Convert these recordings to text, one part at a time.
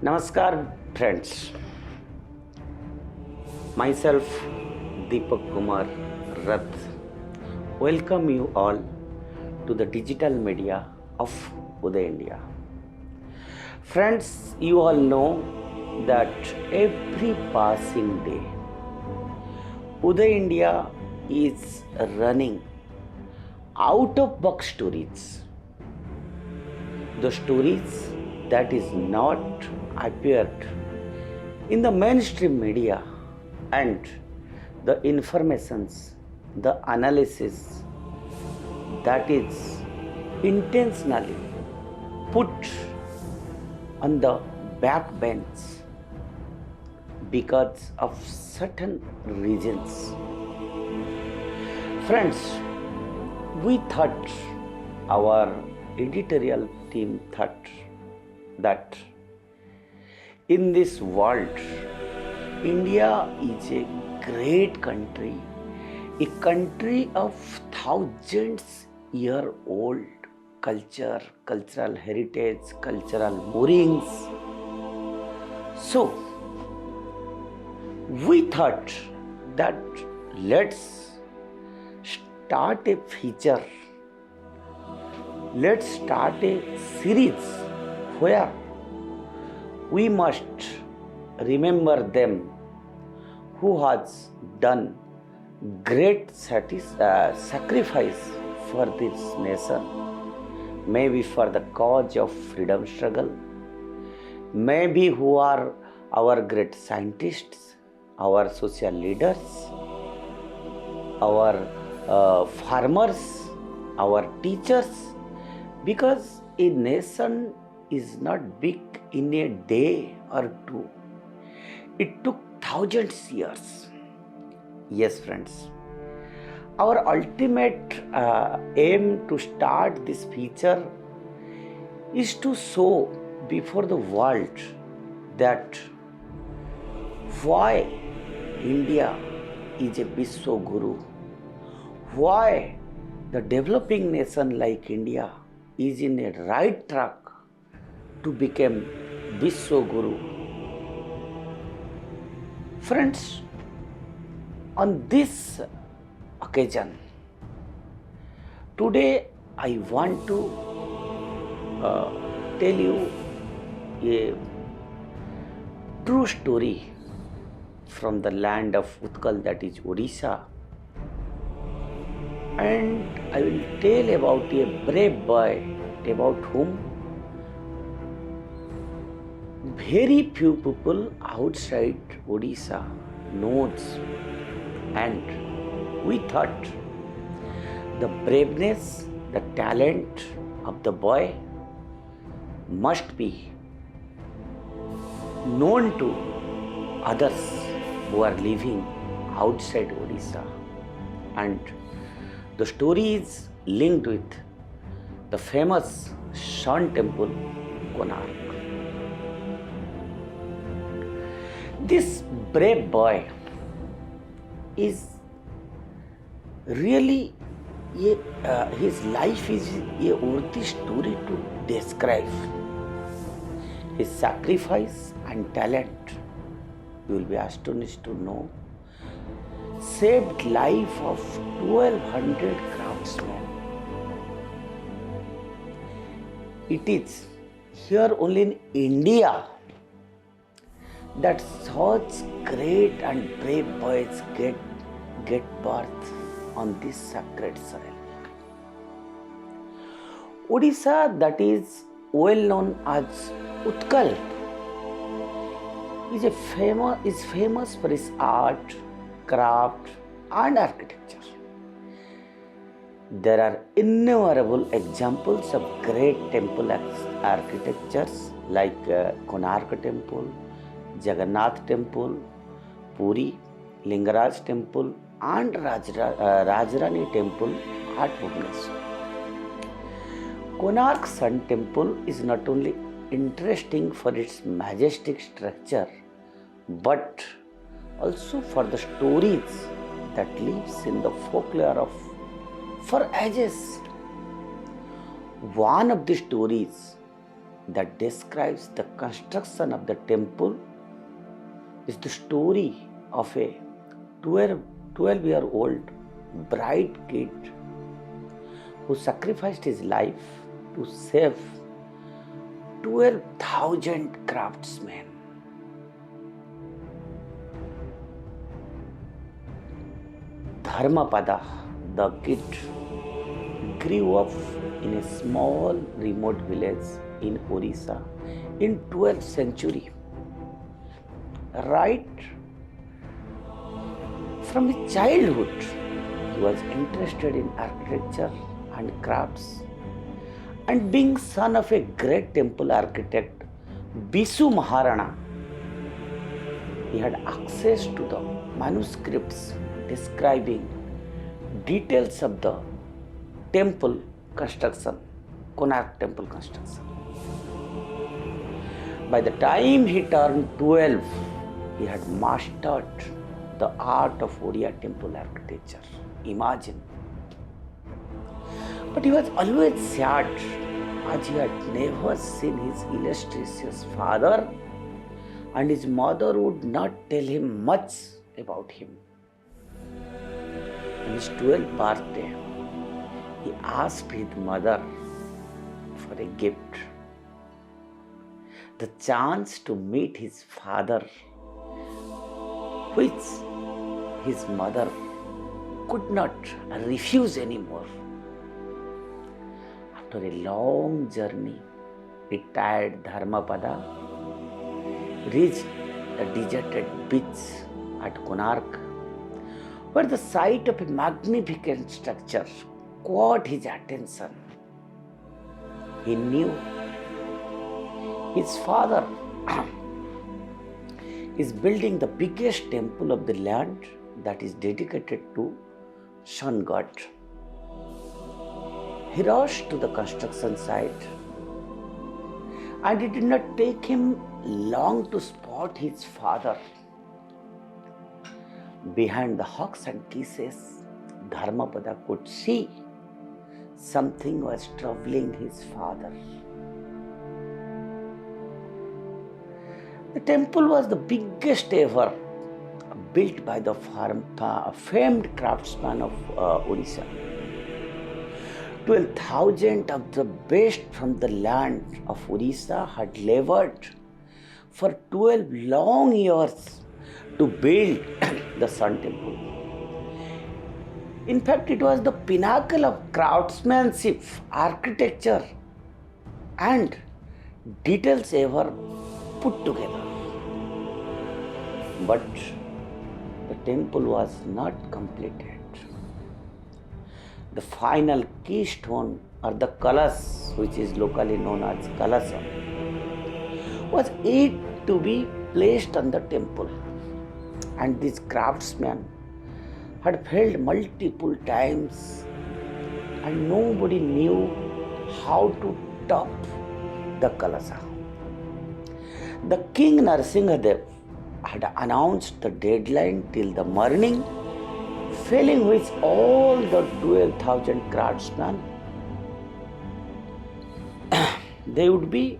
Namaskar friends, myself Deepak Kumar Rath welcome you all to the digital media of Uday India. Friends, you all know that every passing day Uday India is running out of box stories. The stories that is not appeared in the mainstream media and the informations, the analysis that is intentionally put on the backbench because of certain reasons. Friends, we thought, our editorial team thought that in this world, India is a great country, a country of thousands year old culture, cultural heritage, cultural moorings. So, we thought that let's start a feature, let's start a series where we must remember them who has done great sacrifice for this nation, maybe for the cause of freedom struggle, maybe who are our great scientists, our social leaders, our farmers, our teachers, because a nation is not big in a day or two. It took thousands years. Yes, friends. Our ultimate aim to start this feature is to show before the world that why India is a Vishwa Guru, why the developing nation like India is in a right track to become Vishwa Guru. Friends, on this occasion, today I want to tell you a true story from the land of Utkal, that is Odisha, and I will tell about a brave boy about whom very few people outside Odisha knows, and we thought the braveness, the talent of the boy must be known to others who are living outside Odisha, and the story is linked with the famous Sun Temple, Konark. This brave boy is really his life is a worthy story to describe. His sacrifice and talent, you will be astonished to know, saved life of 1200 craftsmen. It is here only in India that such great and brave boys get birth on this sacred soil. Odisha, that is well known as Utkal, is famous for its art, craft and architecture. There are innumerable examples of great temple architectures like Konark Temple, Jagannath Temple, Puri, Lingaraj Temple and Rajrani Temple at Bhubaneswar. Konark Sun Temple is not only interesting for its majestic structure but also for the stories that lives in the folklore of for ages. One of the stories that describes the construction of the temple is the story of a 12-year-old bright kid who sacrificed his life to save 12,000 craftsmen. Dharmapada, the kid, grew up in a small remote village in Orissa in 12th century. Right from his childhood, he was interested in architecture and crafts, and being son of a great temple architect, Bisu Maharana, he had access to the manuscripts describing details of the temple construction, Konark temple construction. By the time he turned 12, he had mastered the art of Oriya temple architecture. Imagine. But he was always sad, as he had never seen his illustrious father, and his mother would not tell him much about him. On his 12th birthday, he asked his mother for a gift, the chance to meet his father, which his mother could not refuse anymore. After a long journey, a tired Dharmapada reached the deserted beach at Konark, where the sight of a magnificent structure caught his attention. He knew his father is building the biggest temple of the land that is dedicated to sun god. He rushed to the construction site, and it did not take him long to spot his father. Behind the hugs and kisses, Dharmapada could see something was troubling his father. The temple was the biggest ever built by the famed craftsman of Odisha. 12,000 of the best from the land of Orissa had labored for 12 long years to build the Sun Temple. In fact, it was the pinnacle of craftsmanship, architecture, and details ever put together. But the temple was not completed. The final keystone, or the kalas, which is locally known as kalasa, was yet to be placed on the temple, and this craftsman had failed multiple times, and nobody knew how to top the kalasa. The king Narsingadev had announced the deadline till the morning, failing which all the 12,000 craftsmen they would be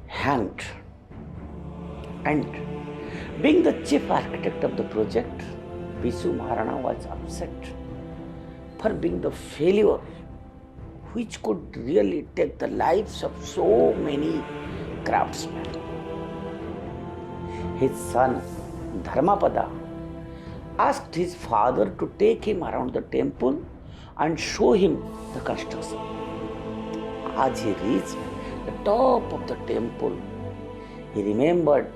hanged. And being the chief architect of the project, Bisu Maharana was upset for being the failure which could really take the lives of so many craftsmen. His son Dharmapada asked his father to take him around the temple and show him the construction. As he reached the top of the temple, he remembered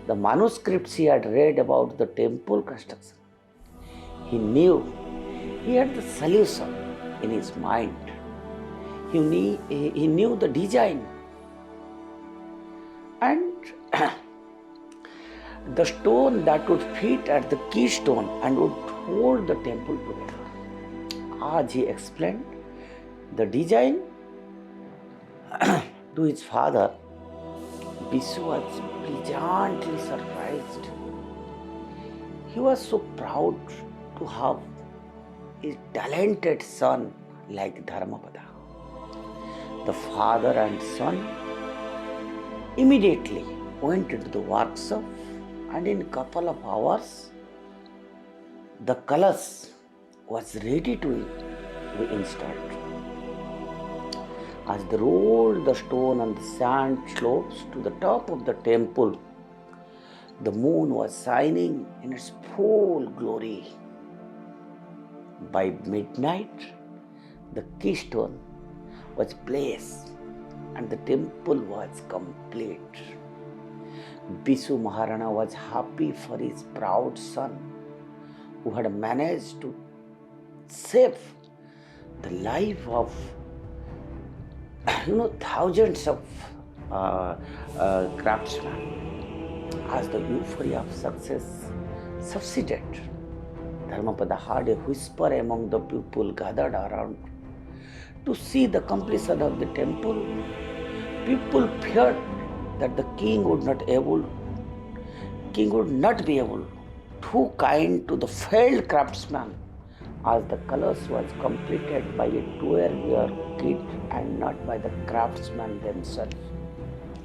the manuscripts he had read about the temple construction. He knew he had the solution in his mind. He knew the design and the stone that would fit at the keystone and would hold the temple together. As he explained the design to his father, Bisu was pleasantly surprised. He was so proud to have a talented son like Dharmapada. The father and son immediately went into the workshop, and in couple of hours the colors was ready to be installed. As they rolled the stone on the sand slopes to the top of the temple, the moon was shining in its full glory. By midnight, the keystone was placed and the temple was complete. Bisu Maharana was happy for his proud son who had managed to save the life of thousands of craftsmen. As the euphoria of success succeeded, Dharmapada heard a whisper among the people gathered around to see the completion of the temple. People feared that the king would not be able too kind to the failed craftsman, as the colors was completed by a 12-year kid and not by the craftsmen themselves.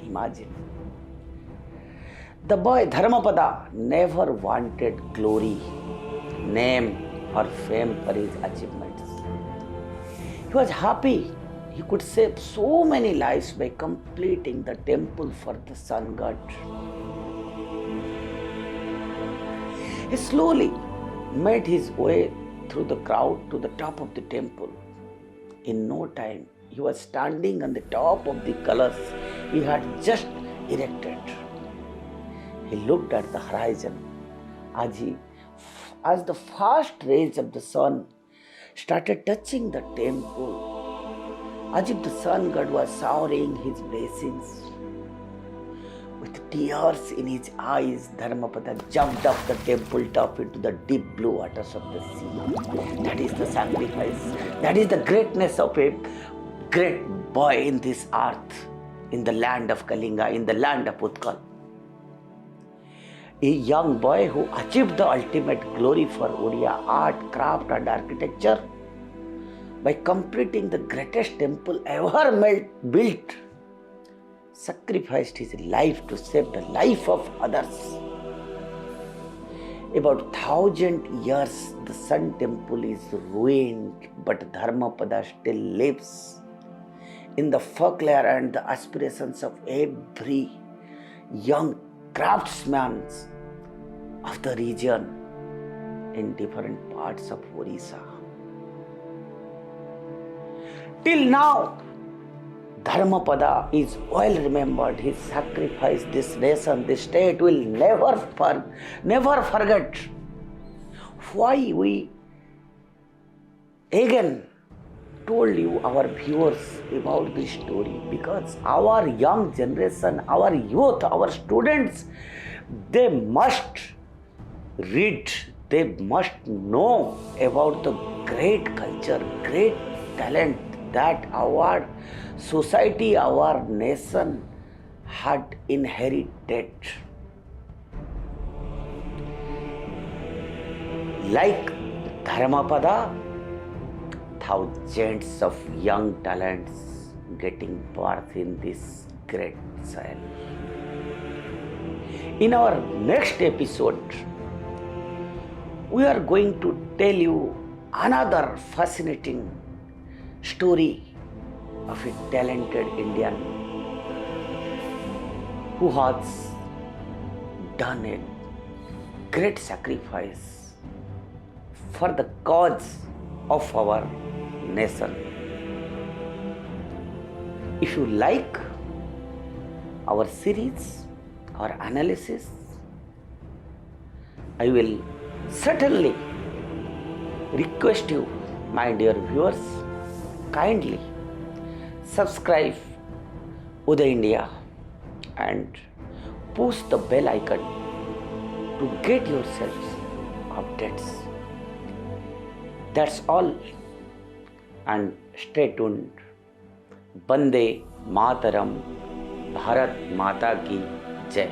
Imagine. The boy Dharmapada never wanted glory, name or fame for his achievements. He was happy he could save so many lives by completing the temple for the sun god. He slowly made his way through the crowd to the top of the temple. In no time, he was standing on the top of the colors he had just erected. He looked at the horizon as the fast rays of the sun started touching the temple, as if the sun god was showering his blessings. With tears in his eyes, Dharmapada jumped off the temple top into the deep blue waters of the sea. That is the sacrifice. That is the greatness of a great boy in this earth, in the land of Kalinga, in the land of Utkal. A young boy who achieved the ultimate glory for Odia art, craft and architecture by completing the greatest temple ever built, sacrificed his life to save the life of others. About 1,000 years the sun temple is ruined, but Dharmapada still lives in the folklore and the aspirations of every young craftsman of the region in different parts of Orissa. Till now, Dharmapada is well remembered. His sacrifice, this nation, this state will never forget. Why we again told you, our viewers, about this story? Because our young generation, our youth, our students, they must read, they must know about the great culture, great talent that our society, our nation had inherited. Like Dharmapada, thousands of young talents getting birth in this great soil. In our next episode, we are going to tell you another fascinating story of a talented Indian who has done a great sacrifice for the cause of our nation. If you like our series or analysis, I will certainly request you, my dear viewers, kindly subscribe Uday India and push the bell icon to get yourselves updates. That's all, and stay tuned. Bande Mataram, Bharat Mata Ki Jai.